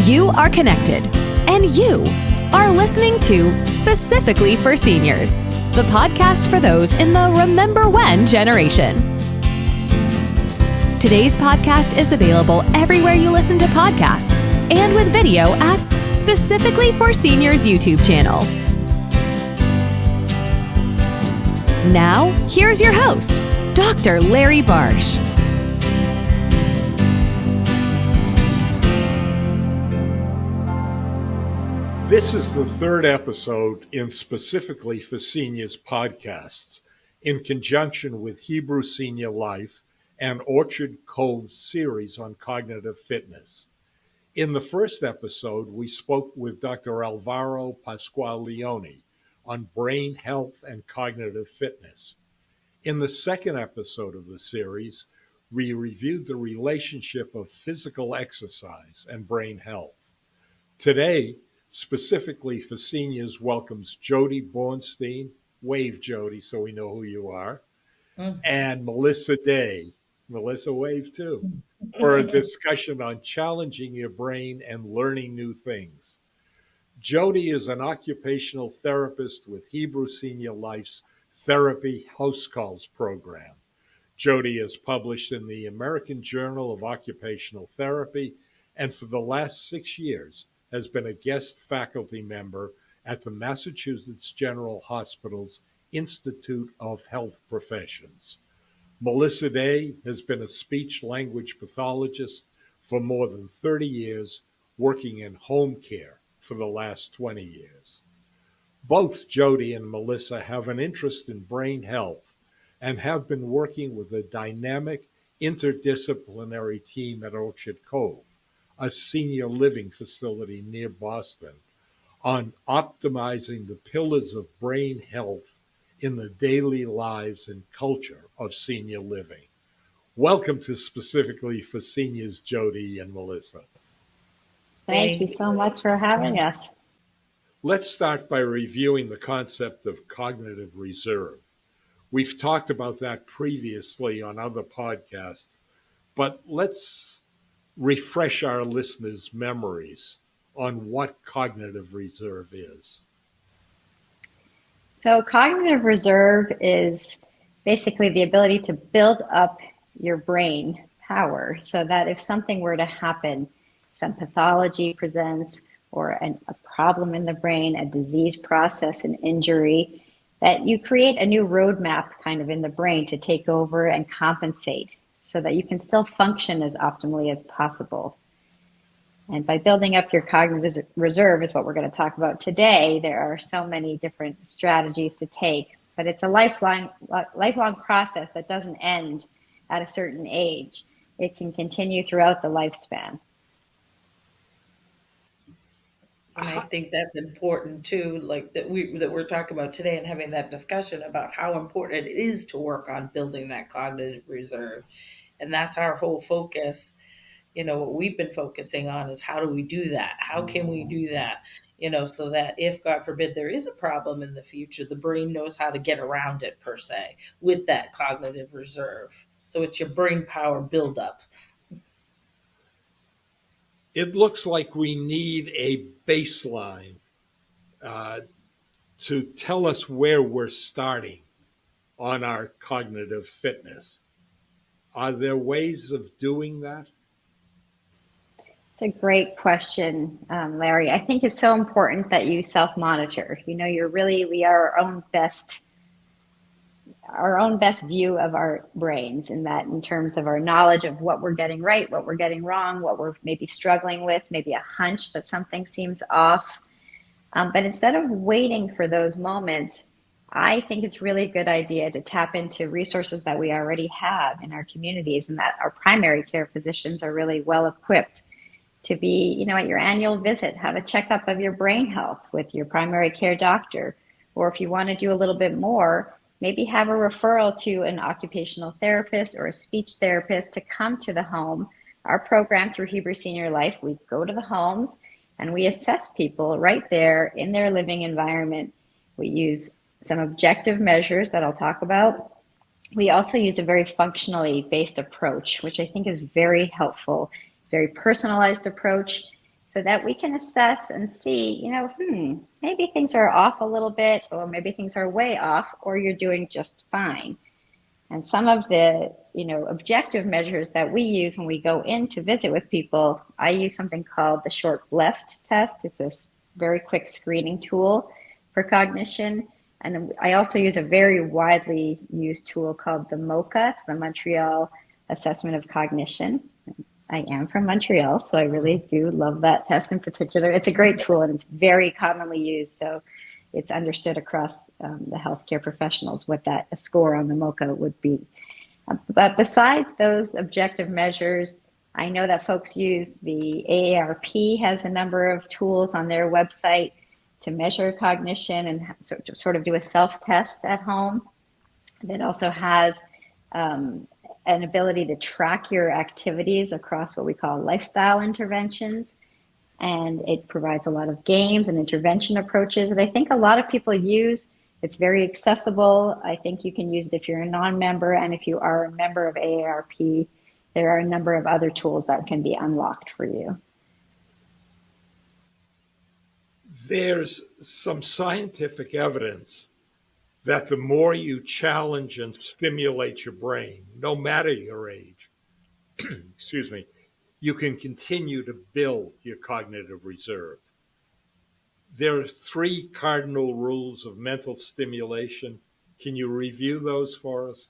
You are connected, and you are listening to Specifically for Seniors, the podcast for those in the Remember When generation. Today's podcast is available everywhere you listen to podcasts and with video at Specifically for Seniors YouTube channel. Now, here's your host, Dr. Larry Barsh. This is the third episode in Specifically for Seniors podcasts in conjunction with Hebrew Senior Life and Orchard Cove's series on cognitive fitness. In the first episode, we spoke with Dr. Alvaro Pascual-Leone on brain health and cognitive fitness. In the second episode of the series, we reviewed the relationship of physical exercise and brain health. Today, Specifically for Seniors welcomes Jodi Bornstein, wave Jodi so we know who you are, and Melissa Day, Melissa wave too, for a discussion on challenging your brain and learning new things. Jodi is an occupational therapist with Hebrew Senior Life's Therapy House Calls program. Jodi is published in the American Journal of Occupational Therapy and for the last 6 years has been a guest faculty member at the Massachusetts General Hospital's Institute of Health Professions. Melissa Day has been a speech-language pathologist for more than 30 years, working in home care for the last 20 years. Both Jodi and Melissa have an interest in brain health and have been working with a dynamic interdisciplinary team at Orchard Cove, a senior living facility near Boston, on optimizing the pillars of brain health in the daily lives and culture of senior living. Welcome to Specifically for Seniors, Jodi and Melissa. Thank you so much for having us. Let's start by reviewing the concept of cognitive reserve. We've talked about that previously on other podcasts, but let's refresh our listeners' memories on what cognitive reserve is. So cognitive reserve is basically the ability to build up your brain power so that if something were to happen, some pathology presents or a problem in the brain, a disease process, an injury, that you create a new roadmap kind of in the brain to take over and compensate so that you can still function as optimally as possible. And by building up your cognitive reserve is what we're going to talk about today. There are so many different strategies to take, but it's a lifelong process that doesn't end at a certain age. It can continue throughout the lifespan. And I think that's important too, like that we're talking about today and having that discussion about how important it is to work on building that cognitive reserve. And that's our whole focus. You know, what we've been focusing on is how do we do that? How can we do that? You know, so that if, God forbid, there is a problem in the future, the brain knows how to get around it per se with that cognitive reserve. So it's your brain power buildup. It looks like we need a baseline to tell us where we're starting on our cognitive fitness. Are there ways of doing that? It's a great question, Larry. I think it's so important that you self-monitor. You know, we are our own best view of our brains in terms of our knowledge of what we're getting right, what we're getting wrong, what we're maybe struggling with, maybe a hunch that something seems off. But instead of waiting for those moments, I think it's really a good idea to tap into resources that we already have in our communities and that our primary care physicians are really well equipped to be, you know, at your annual visit, have a checkup of your brain health with your primary care doctor. Or if you want to do a little bit more, maybe have a referral to an occupational therapist or a speech therapist to come to the home. Our program through Hebrew Senior Life, we go to the homes and we assess people right there in their living environment. We use some objective measures that I'll talk about. We also use a very functionally based approach, which I think is very helpful, very personalized approach. so that we can assess and see, maybe things are off a little bit, or maybe things are way off, or you're doing just fine. And some of the, objective measures that we use when we go in to visit with people, I use something called the short blessed test. It's this very quick screening tool for cognition. And I also use a very widely used tool called the MOCA. It's the Montreal Assessment of Cognition. I am from Montreal, so I really do love that test in particular. It's a great tool and it's very commonly used. So it's understood across the healthcare professionals what that a score on the MOCA would be. But besides those objective measures, I know that folks use the AARP has a number of tools on their website to measure cognition and sort of do a self-test at home. It also has an ability to track your activities across what we call lifestyle interventions. And it provides a lot of games and intervention approaches that I think a lot of people use. It's very accessible. I think you can use it if you're a non-member, and if you are a member of AARP, there are a number of other tools that can be unlocked for you. There's some scientific evidence that the more you challenge and stimulate your brain, no matter your age, excuse me, you can continue to build your cognitive reserve. There are 3 cardinal rules of mental stimulation. Can you review those for us?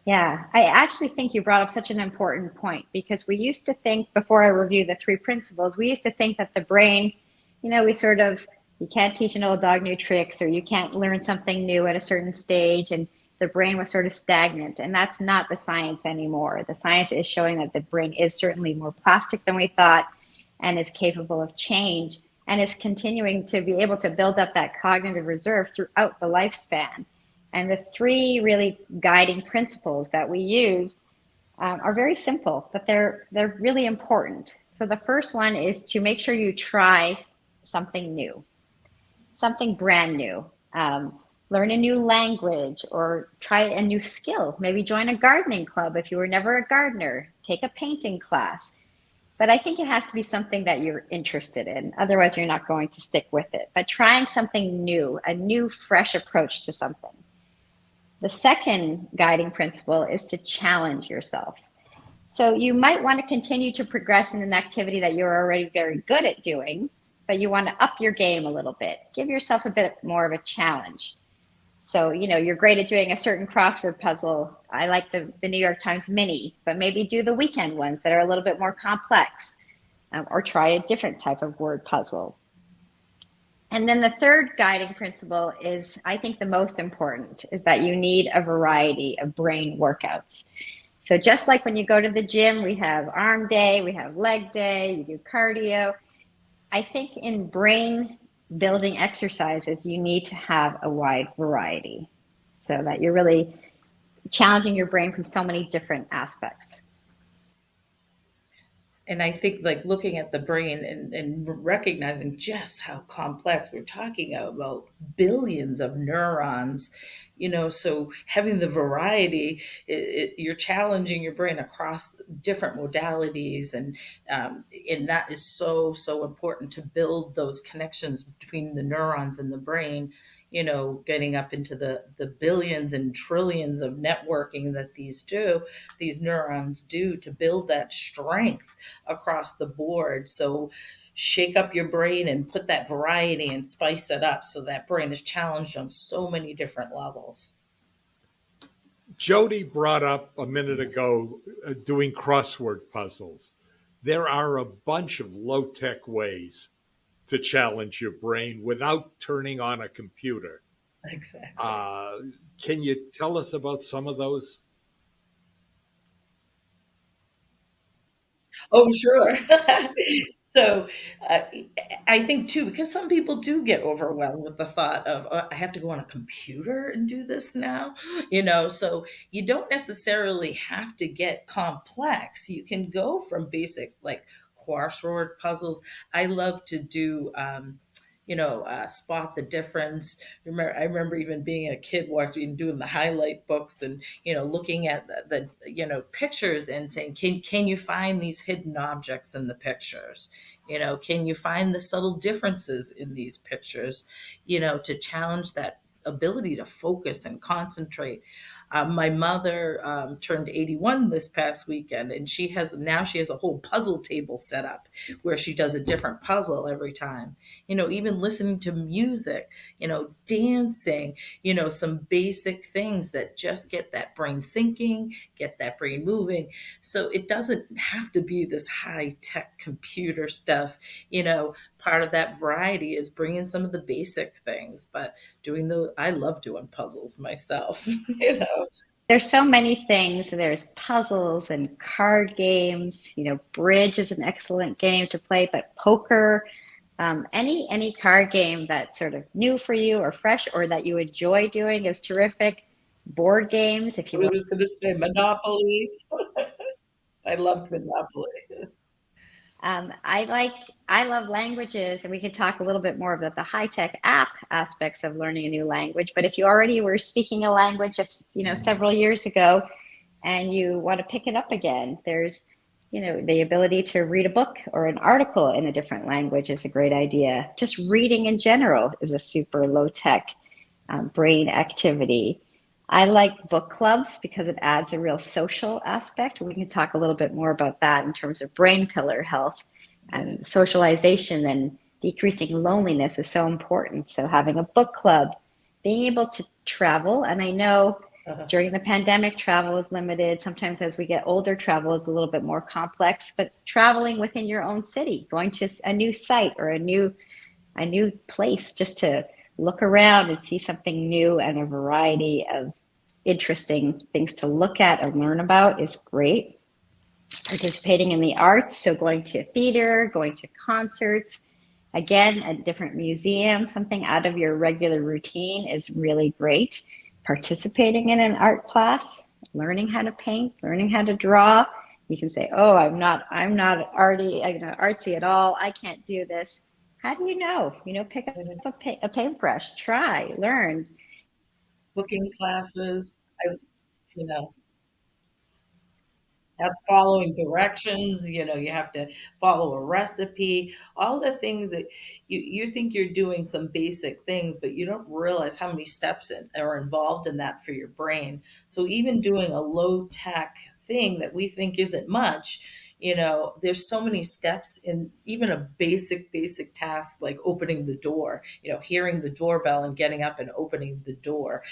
Yeah, I actually think you brought up such an important point, because we used to think, before I review the 3 principles, we used to think that the brain, you can't teach an old dog new tricks, or you can't learn something new at a certain stage, and the brain was sort of stagnant. And that's not the science anymore. The science is showing that the brain is certainly more plastic than we thought, and is capable of change, and is continuing to be able to build up that cognitive reserve throughout the lifespan. And the 3 really guiding principles that we use are very simple, but they're really important. So the first one is to make sure you try something new, something brand new. Learn a new language, or try a new skill. Maybe join a gardening club if you were never a gardener. Take a painting class. But I think it has to be something that you're interested in. Otherwise, you're not going to stick with it. But trying something new, a new, fresh approach to something. The second guiding principle is to challenge yourself. So you might want to continue to progress in an activity that you're already very good at doing, but you want to up your game a little bit. Give yourself a bit more of a challenge. So, you're great at doing a certain crossword puzzle. I like the New York Times Mini, but maybe do the weekend ones that are a little bit more complex, or try a different type of word puzzle. And then the third guiding principle is, I think the most important, is that you need a variety of brain workouts. So just like when you go to the gym, we have arm day, we have leg day, you do cardio. I think in brain building exercises, you need to have a wide variety so that you're really challenging your brain from so many different aspects. And I think, like, looking at the brain and recognizing just how complex we're talking about, billions of neurons, so having the variety, you're challenging your brain across different modalities. And that is so, so important to build those connections between the neurons and the brain, getting up into the billions and trillions of networking that these neurons do to build that strength across the board. So shake up your brain and put that variety and spice it up so that brain is challenged on so many different levels. Jodi brought up a minute ago doing crossword puzzles. There are a bunch of low-tech ways to challenge your brain without turning on a computer. Exactly. Can you tell us about some of those? Oh, sure. So I think too, because some people do get overwhelmed with the thought of, "Oh, I have to go on a computer and do this now," so you don't necessarily have to get complex. You can go from basic, like crossword puzzles. I love to do spot the difference. I remember even being a kid watching, doing the highlight books, and looking at the pictures and saying, can you find these hidden objects in the pictures? Can you find the subtle differences in these pictures? To challenge that ability to focus and concentrate. My mother turned 81 this past weekend, and she has a whole puzzle table set up where she does a different puzzle every time. Even listening to music, dancing, some basic things that just get that brain thinking, get that brain moving. So it doesn't have to be this high tech computer stuff. Part of that variety is bringing some of the basic things, but I love doing puzzles myself. There's so many things. There's puzzles and card games. Bridge is an excellent game to play, but poker, any card game that's sort of new for you or fresh or that you enjoy doing is terrific. Board games, if I you want. was going to say Monopoly. I loved Monopoly. I like, I love languages, and we can talk a little bit more about the high tech app aspects of learning a new language. But if you already were speaking a language, several years ago, and you want to pick it up again, there's, the ability to read a book or an article in a different language is a great idea. Just reading in general is a super low tech brain activity. I like book clubs because it adds a real social aspect. We can talk a little bit more about that in terms of brain pillar health Yeah. and socialization, and decreasing loneliness is so important. So having a book club, being able to travel, and I know Uh-huh. during the pandemic, travel is limited. Sometimes as we get older, travel is a little bit more complex, but traveling within your own city, going to a new site or a new place just to look around and see something new and a variety of interesting things to look at and learn about is great. Participating in the arts, so going to theater, going to concerts, again, a different museum, something out of your regular routine is really great. Participating in an art class, learning how to paint, learning how to draw. You can say, "Oh, I'm not artsy at all. I can't do this." How do you know? Pick up a paintbrush, try, learn. Cooking classes. You know, That's following directions. You have to follow a recipe, all the things that you think you're doing some basic things, but you don't realize how many steps are involved in that for your brain. So even doing a low tech thing that we think isn't much, there's so many steps in even a basic task like opening the door, hearing the doorbell and getting up and opening the door.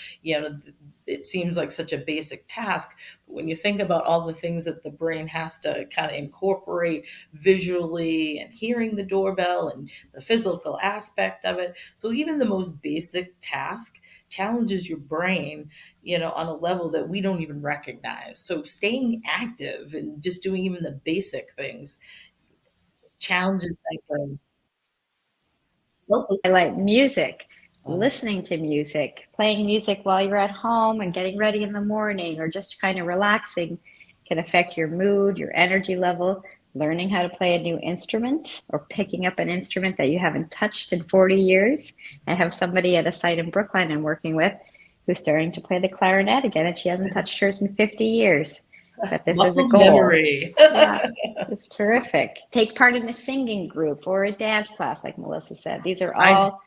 It seems like such a basic task, but when you think about all the things that the brain has to kind of incorporate visually, and hearing the doorbell and the physical aspect of it, so even the most basic task challenges your brain, on a level that we don't even recognize. So staying active and just doing even the basic things challenges that brain. Nope. I like music, Uh, listening to music, playing music while you're at home and getting ready in the morning, or just kind of relaxing can affect your mood, your energy level. Learning how to play a new instrument or picking up an instrument that you haven't touched in 40 years. I have somebody at a site in Brookline I'm working with who's starting to play the clarinet again, and she hasn't touched hers in 50 years. But this is a Muscle goal. memory. Yeah, it's terrific. Take part in a singing group or a dance class, like Melissa said. These are I all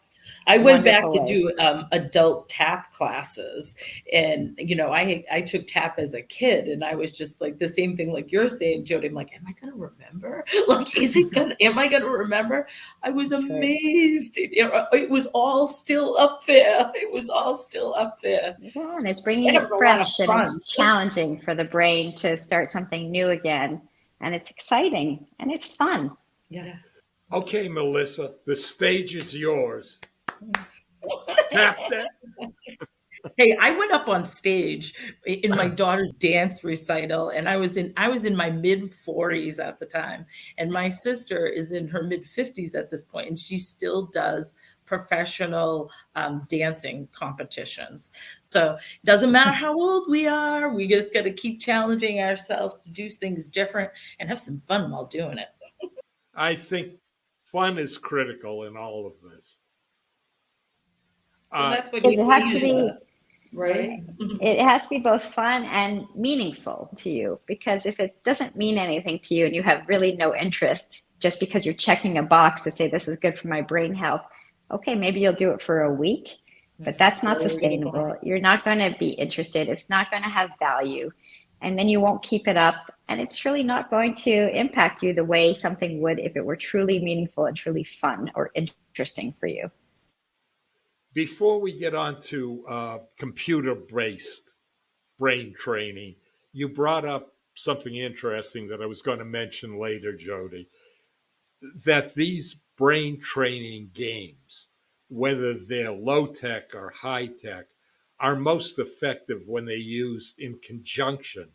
I went back wonderful to ways. do adult tap classes, and I took tap as a kid, and I was just like the same thing like you're saying, Jody. I'm like, am I going to remember? Like, is it gonna? Am I going to remember? I was That's right. amazed. It was all still up there. It was all still up there, Yeah, and it's bringing and it it was a lot of fresh, and fun. it's challenging for the brain to start something new again. And it's exciting and it's fun. Yeah. Okay, Melissa, the stage is yours. Tap that. Hey, I went up on stage in my daughter's dance recital, and I was in my mid 40s at the time, and my sister is in her mid 50s at this point, and she still does professional dancing competitions. So it doesn't matter how old we are, we just got to keep challenging ourselves to do things different and have some fun while doing it. I think fun is critical in all of this. Well, that's what It has to games be, is, right? it has to be both fun and meaningful to you, because if it doesn't mean anything to you and you have really no interest just because you're checking a box to say this is good for my brain health, okay, maybe you'll do it for a week, but that's not sustainable. You're not going to be interested. It's not going to have value. And then you won't keep it up. And it's really not going to impact you the way something would if it were truly meaningful and truly fun or interesting for you. Before we get on to computer-based brain training, you brought up something interesting that I was going to mention later, Jodi, that these brain training games, whether they're low tech or high tech, are most effective when they're used in conjunction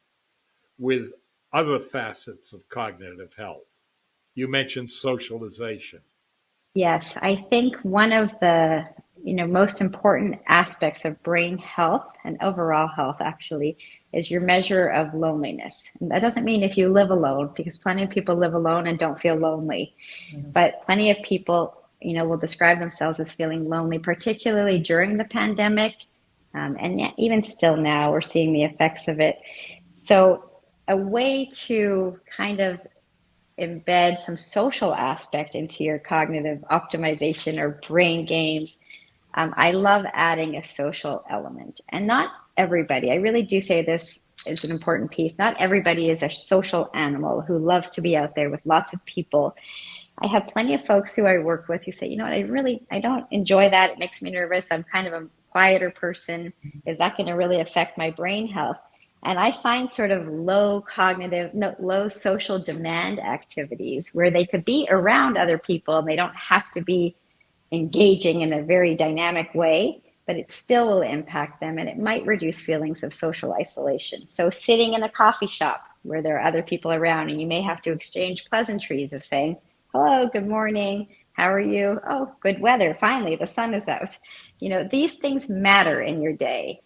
with other facets of cognitive health. You mentioned socialization. Yes, I think one of the most important aspects of brain health and overall health actually is your measure of loneliness. And that doesn't mean if you live alone, because plenty of people live alone and don't feel lonely. But plenty of people, will describe themselves as feeling lonely, particularly during the pandemic. And yet, even still now, we're seeing the effects of it. So a way to kind of embed some social aspect into your cognitive optimization or brain games, I love adding a social element. And not everybody, I really do say this is an important piece, not everybody is a social animal who loves to be out there with lots of people. I have plenty of folks who I work with who say, I don't enjoy that. It makes me nervous. I'm kind of a quieter person. Is that going to really affect my brain health? And I find sort of low social demand activities where they could be around other people and they don't have to be engaging in a very dynamic way, but it still will impact them and it might reduce feelings of social isolation. So sitting in a coffee shop where there are other people around and you may have to exchange pleasantries of saying, hello, good morning, how are you? Oh, good weather, finally, the sun is out. These things matter in your day.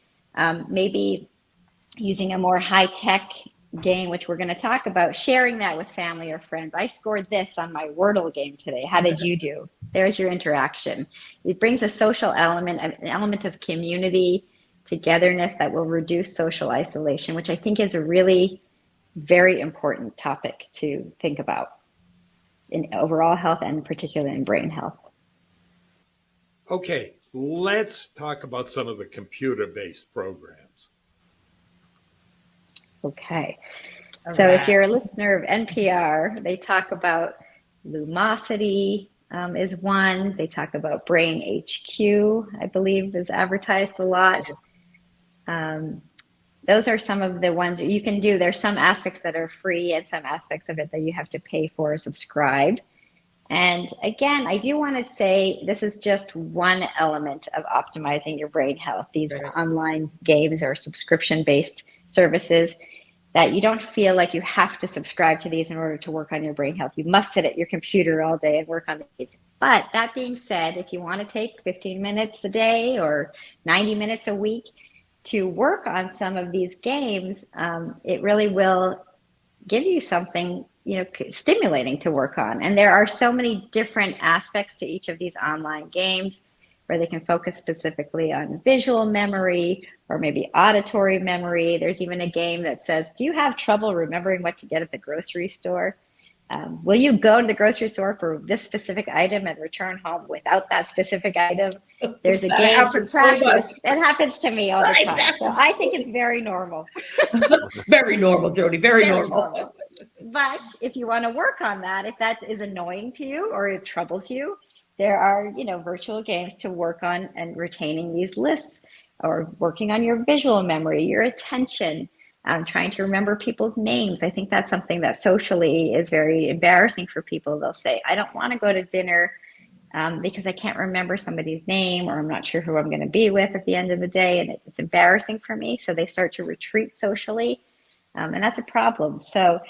Maybe using a more high-tech game, which we're going to talk about, sharing that with family or friends. I scored this on my Wordle game today. How did you do? There's your interaction. It brings a social element, an element of community, togetherness that will reduce social isolation, which I think is a really very important topic to think about in overall health and particularly in brain health. Okay, let's talk about some of the computer-based programs. Okay. All So if right. you're a listener of NPR, they talk about Lumosity is one. They talk about Brain HQ, I believe, is advertised a lot. Those are some of the ones that you can do. There's some aspects that are free and some aspects of it that you have to pay for or subscribe. And again, I do want to say this is just one element of optimizing your brain health. These online games or subscription-based services that you don't feel like you have to subscribe to these in order to work on your brain health. You must sit at your computer all day and work on these. But that being said, if you want to take 15 minutes a day or 90 minutes a week to work on some of these games, it really will give you something stimulating to work on. And there are so many different aspects to each of these online games where they can focus specifically on visual memory or maybe auditory memory. There's even a game that says, do you have trouble remembering what to get at the grocery store? Will you go to the grocery store for this specific item and return home without that specific item? There's a game to practice. It happens to me all the time. So I think it's very normal. Very normal, Jodi. Very normal. But if you want to work on that, if that is annoying to you or it troubles you, there are, virtual games to work on and retaining these lists or working on your visual memory, your attention, trying to remember people's names. I think that's something that socially is very embarrassing for people. They'll say, I don't want to go to dinner because I can't remember somebody's name or I'm not sure who I'm going to be with at the end of the day. And it's embarrassing for me. So they start to retreat socially. And that's a problem. So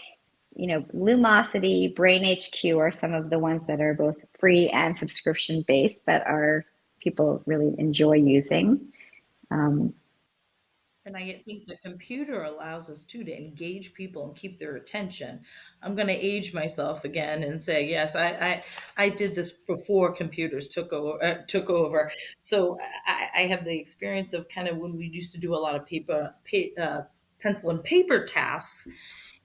Lumosity, Brain HQ are some of the ones that are both free and subscription based that are people really enjoy using. And I think the computer allows us too to engage people and keep their attention. I'm going to age myself again and say, yes, I did this before computers took over. So I have the experience of kind of when we used to do a lot of pencil and paper tasks,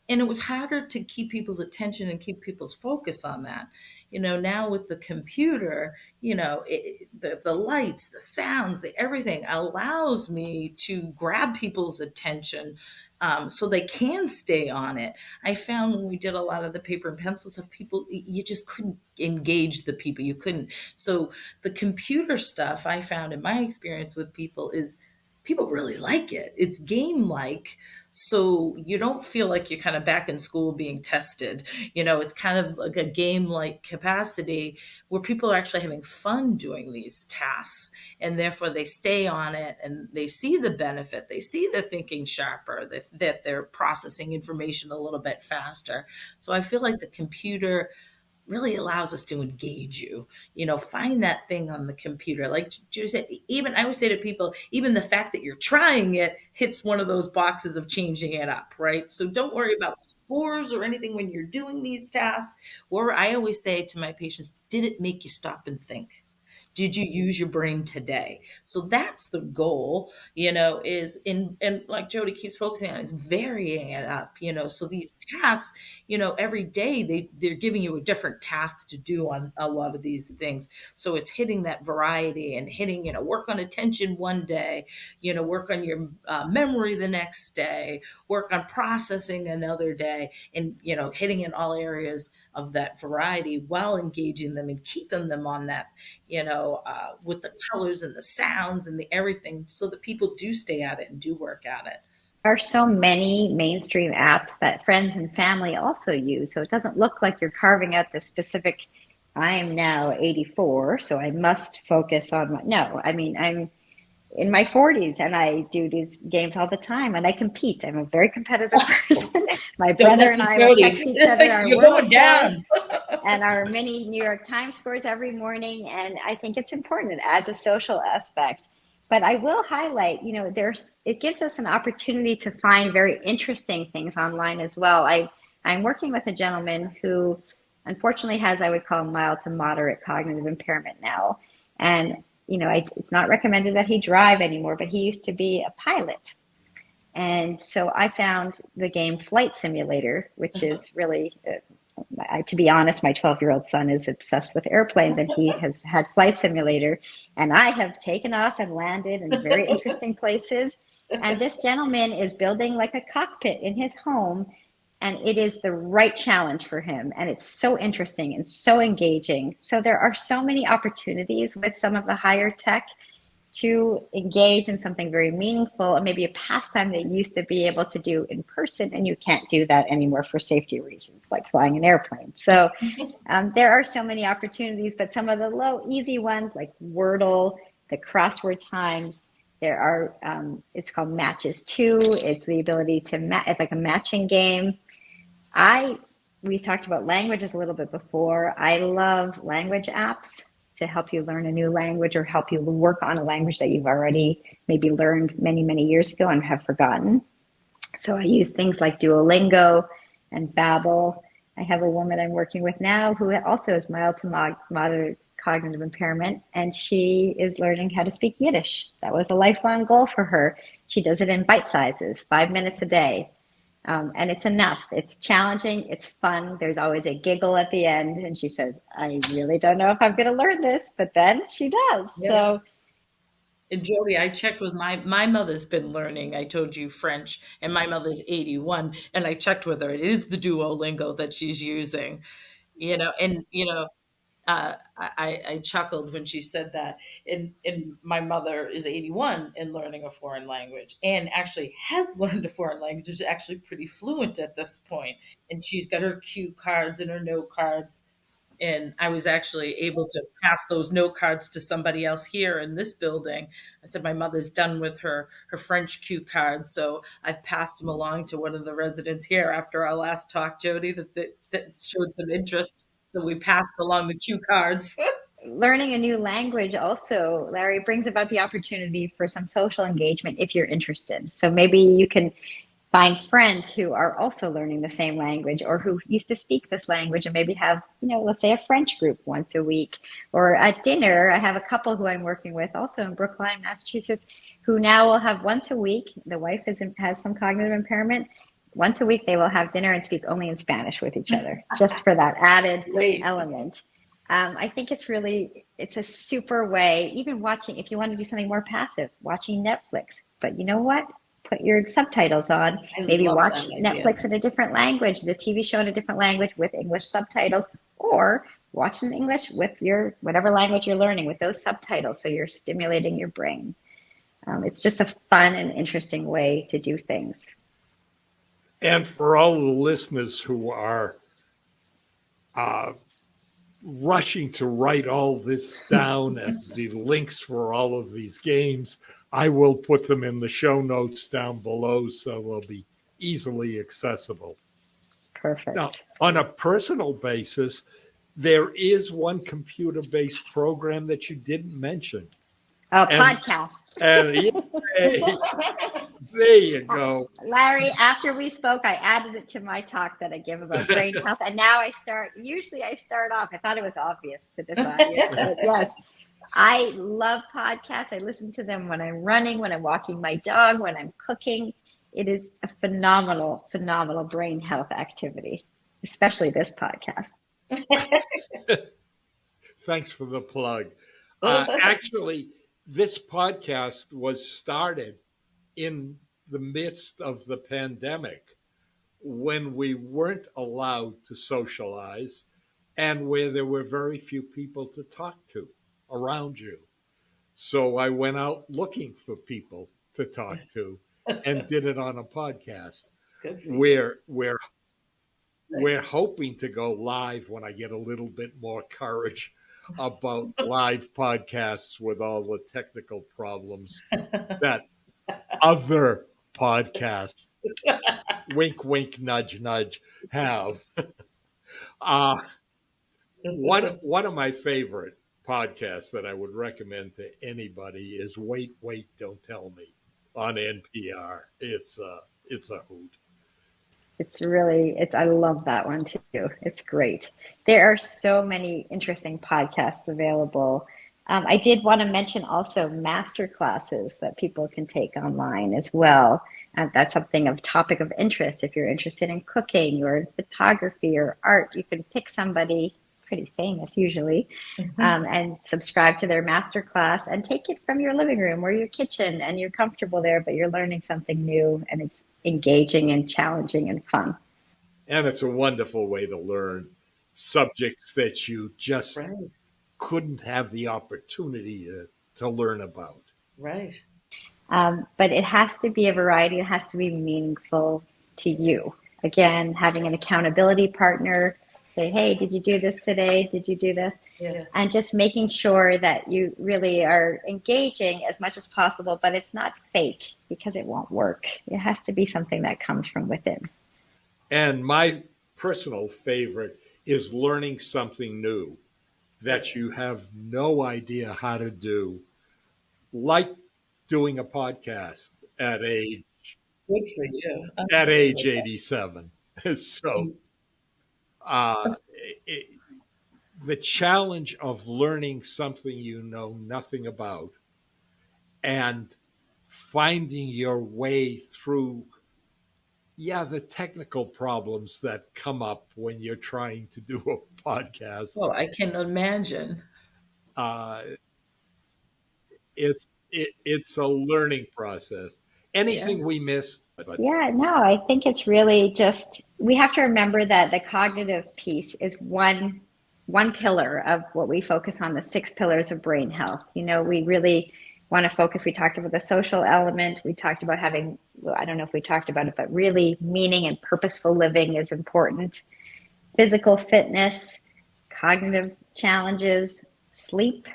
and it was harder to keep people's attention and keep people's focus on that. Now with the computer, the lights, the sounds, the everything allows me to grab people's attention, so they can stay on it. I found when we did a lot of the paper and pencil stuff, people, you just couldn't engage the people. You couldn't. So the computer stuff, I found in my experience with people, is people really like it. It's game like, so you don't feel like you're kind of back in school being tested. It's kind of like a game like capacity where people are actually having fun doing these tasks, and therefore they stay on it and they see the benefit. They see they're thinking sharper, that they're processing information a little bit faster. So I feel like the computer really allows us to engage you. Find that thing on the computer. Like Judy said, even I always say to people, even the fact that you're trying it hits one of those boxes of changing it up, right? So don't worry about the scores or anything when you're doing these tasks. Or I always say to my patients, did it make you stop and think? Did you use your brain today? So that's the goal, is in, and like Jodi keeps focusing on, is varying it up, so these tasks, every day they're giving you a different task to do on a lot of these things. So it's hitting that variety and hitting, work on attention one day, work on your memory the next day, work on processing another day, and, hitting in all areas of that variety while engaging them and keeping them on that, with the colors and the sounds and the everything, so that people do stay at it and do work at it. There are so many mainstream apps that friends and family also use. So it doesn't look like you're carving out the specific, I am now 84, so I must focus on my, no, I mean, I'm in my 40s and I do these games all the time and I compete. I'm a very competitive person. My Don't brother mess and with I will Jodi. text each other our You're world going scores down. and our mini New York Times scores every morning. And I think it's important. It adds a social aspect. But I will highlight, it gives us an opportunity to find very interesting things online as well. I'm working with a gentleman who unfortunately has, I would call, mild to moderate cognitive impairment now. And it's not recommended that he drive anymore, but he used to be a pilot. And so I found the game Flight Simulator, which is really, to be honest, my 12-year-old son is obsessed with airplanes and he has had Flight Simulator. And I have taken off and landed in very interesting places. And this gentleman is building like a cockpit in his home. And it is the right challenge for him. And it's so interesting and so engaging. So there are so many opportunities with some of the higher tech to engage in something very meaningful and maybe a pastime that you used to be able to do in person, and you can't do that anymore for safety reasons, like flying an airplane. So there are so many opportunities, but some of the low, easy ones like Wordle, the crossword times, there are, it's called Matches 2. It's the ability to, it's like a matching game. We talked about languages a little bit before. I love language apps to help you learn a new language or help you work on a language that you've already maybe learned many, many years ago and have forgotten. So I use things like Duolingo and Babbel. I have a woman I'm working with now who also has mild to moderate cognitive impairment, and she is learning how to speak Yiddish. That was a lifelong goal for her. She does it in bite sizes, 5 minutes a day. And it's enough. It's challenging. It's fun. There's always a giggle at the end. And she says, I really don't know if I'm going to learn this, but then she does. Yes. So, And Jodi, I checked with my mother's been learning. I told you French, and my mother's 81, and I checked with her. It is the Duolingo that she's using, and I chuckled when she said that. And my mother is 81 and learning a foreign language, and actually has learned a foreign language. Is actually pretty fluent at this point, and she's got her cue cards and her note cards. And I was actually able to pass those note cards to somebody else here in this building. I said my mother's done with her French cue cards, so I've passed them along to one of the residents here after our last talk, Jodi, that showed some interest. So we passed along the cue cards. learning a new language also, Larry, brings about the opportunity for some social engagement if you're interested. So maybe you can find friends who are also learning the same language or who used to speak this language and maybe have, let's say a French group once a week. Or at dinner, I have a couple who I'm working with also in Brookline, Massachusetts, who now will have once a week. The wife has some cognitive impairment. Once a week, they will have dinner and speak only in Spanish with each other, just for that added element. I think it's a super way, even watching, if you want to do something more passive, watching Netflix. But you know what? Put your subtitles on, maybe watch Netflix in a different language, the TV show in a different language with English subtitles, or watch in English with your whatever language you're learning with those subtitles, so you're stimulating your brain. It's just a fun and interesting way to do things. And for all the listeners who are rushing to write all this down and the links for all of these games, I will put them in the show notes down below so they'll be easily accessible. Perfect. Now, on a personal basis, there is one computer-based program that you didn't mention. Podcast. And there you go. Larry, after we spoke, I added it to my talk that I give about brain health. And now usually I start off, I thought it was obvious to this audience, but yes, I love podcasts. I listen to them when I'm running, when I'm walking my dog, when I'm cooking. It is a phenomenal, phenomenal brain health activity, especially this podcast. Thanks for the plug. Actually, this podcast was started in the midst of the pandemic when we weren't allowed to socialize and where there were very few people to talk to around you. So I went out looking for people to talk to and did it on a podcast. We're hoping to go live when I get a little bit more courage about live podcasts with all the technical problems that other podcasts, wink, wink, nudge, nudge, have. One of my favorite podcasts that I would recommend to anybody is Wait, Wait, Don't Tell Me on NPR. It's a hoot. I love that one too. It's great. There are so many interesting podcasts available. I did want to mention also master classes that people can take online as well. That's something of topic of interest. If you're interested in cooking or photography or art, you can pick somebody pretty famous usually, and subscribe to their master class and take it from your living room or your kitchen, and you're comfortable there, but you're learning something new and it's engaging and challenging and fun. And it's a wonderful way to learn subjects that you just couldn't have the opportunity to learn about. Right. But it has to be a variety. It has to be meaningful to you. Again, having an accountability partner, say, hey, did you do this today? Did you do this? Yeah. And just making sure that you really are engaging as much as possible, but it's not fake because it won't work. It has to be something that comes from within. And my personal favorite is learning something new that you have no idea how to do, like doing a podcast at age Good for you. at age 87. So the challenge of learning something you know nothing about and finding your way through the technical problems that come up when you're trying to do a podcast. Oh, I can imagine. It's a learning process. Anything we miss? Yeah, no, I think it's really just, we have to remember that the cognitive piece is one pillar of what we focus on, the 6 pillars of brain health. We really want to focus, we talked about the social element, we talked about having, I don't know if we talked about it, but really meaning and purposeful living is important. Physical fitness, cognitive challenges, sleep,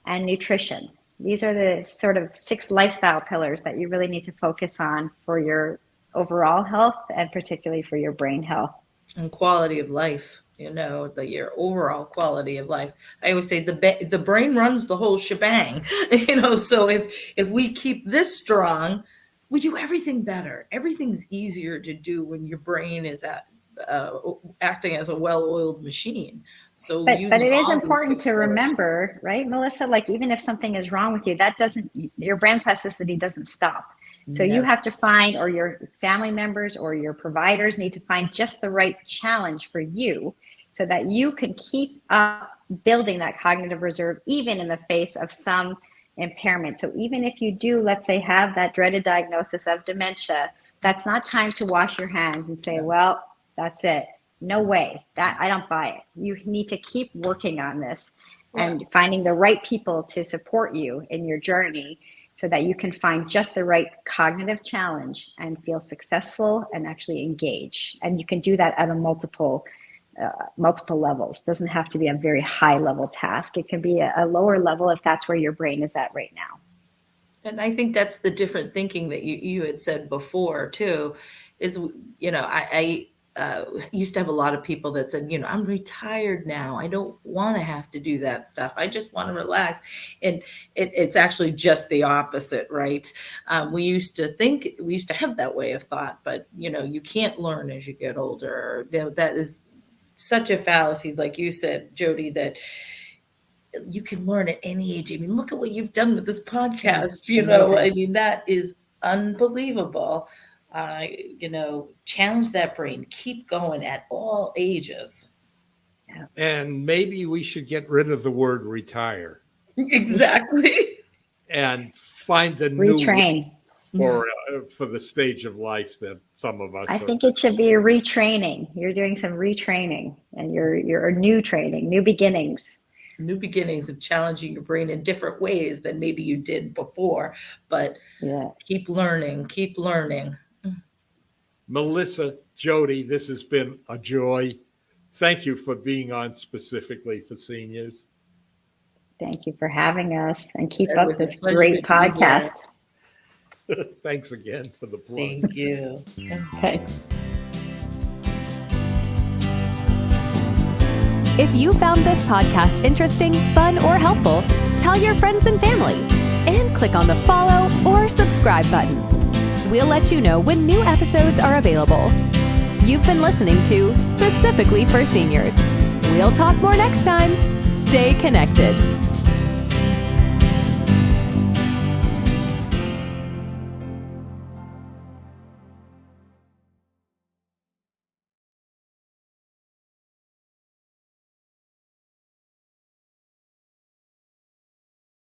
and nutrition. These are the sort of 6 lifestyle pillars that you really need to focus on for your overall health and particularly for your brain health. And quality of life. your overall quality of life. I always say the brain runs the whole shebang, so if we keep this strong, we do everything better. Everything's easier to do when your brain is acting as a well-oiled machine. So, but it is important to remember, right, Melissa? Like, even if something is wrong with you, your brain plasticity doesn't stop. So you have to find, or your family members or your providers need to find just the right challenge for you, so that you can keep building that cognitive reserve, even in the face of some impairment. So even if you do, let's say, have that dreaded diagnosis of dementia, that's not time to wash your hands and say, well, that's it. No way. That I don't buy it. You need to keep working on this and finding the right people to support you in your journey, so that you can find just the right cognitive challenge and feel successful and actually engage. And you can do that at a multiple levels. It doesn't have to be a very high level task. It can be a lower level if that's where your brain is at right now. And I think that's the different thinking that you had said before too, is, I used to have a lot of people that said, I'm retired now. I don't want to have to do that stuff. I just want to relax. And it's actually just the opposite, right? We used to have that way of thought, but you can't learn as you get older. That is such a fallacy, like you said, Jodi, that you can learn at any age. I mean, look at what you've done with this podcast. I mean, that is unbelievable. Challenge that brain, keep going at all ages. And maybe we should get rid of the word retire. Exactly. And find the retrain for the stage of life that some of us I think it should be a retraining. You're doing some retraining, and you're new training, new beginnings. New beginnings of challenging your brain in different ways than maybe you did before, but keep learning. Melissa, Jodi, this has been a joy. Thank you for being on Specifically for Seniors. Thank you for having us, and keep up this great podcast. Thanks again for the plug. Thank you. Okay. If you found this podcast interesting, fun, or helpful, tell your friends and family, and click on the follow or subscribe button. We'll let you know when new episodes are available. You've been listening to Specifically for Seniors. We'll talk more next time. Stay connected.